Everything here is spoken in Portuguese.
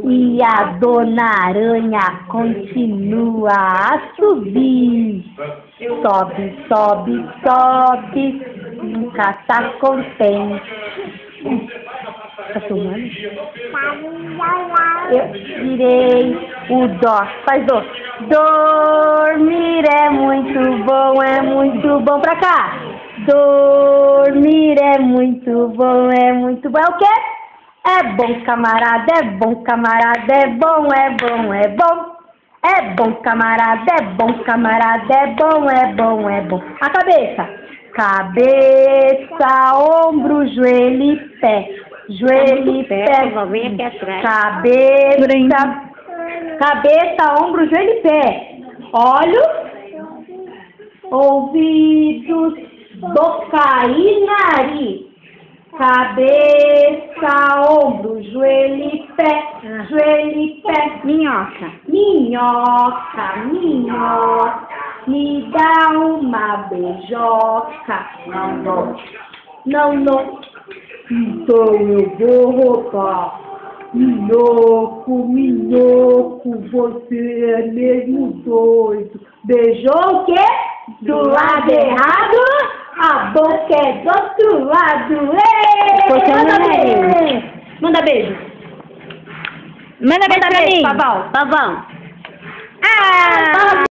E a Dona Aranha continua a subir. Sobe, sobe, sobe. Nunca tá contente. Tá filmando? Eu tirei o dó. Faz dó. Dormir é muito bom pra cá. Dormir é muito bom, é muito bom. É o quê? É bom, camarada, é bom, camarada, é bom, é bom, é bom. É bom, camarada, é bom, camarada, é bom, é bom, é bom. A cabeça. Cabeça, ombro, joelho e pé. Joelho e pé. Cabeça. Cabeça, ombro, joelho e pé. Olhos, ouvidos, boca e nariz. Cabeça, ombro, joelho e pé. Joelho e pé. Minhoca. Minhoca, minhoca. Me dá uma beijoca. Não. Não, não. Então eu vou roubar. Minhoco, minhoco, você é mesmo doido. Beijou o quê? Do lado errado, a boca é do outro lado. Ei! Manda beijo. Manda beijo pra mim. Pavão. Pavão. Ah!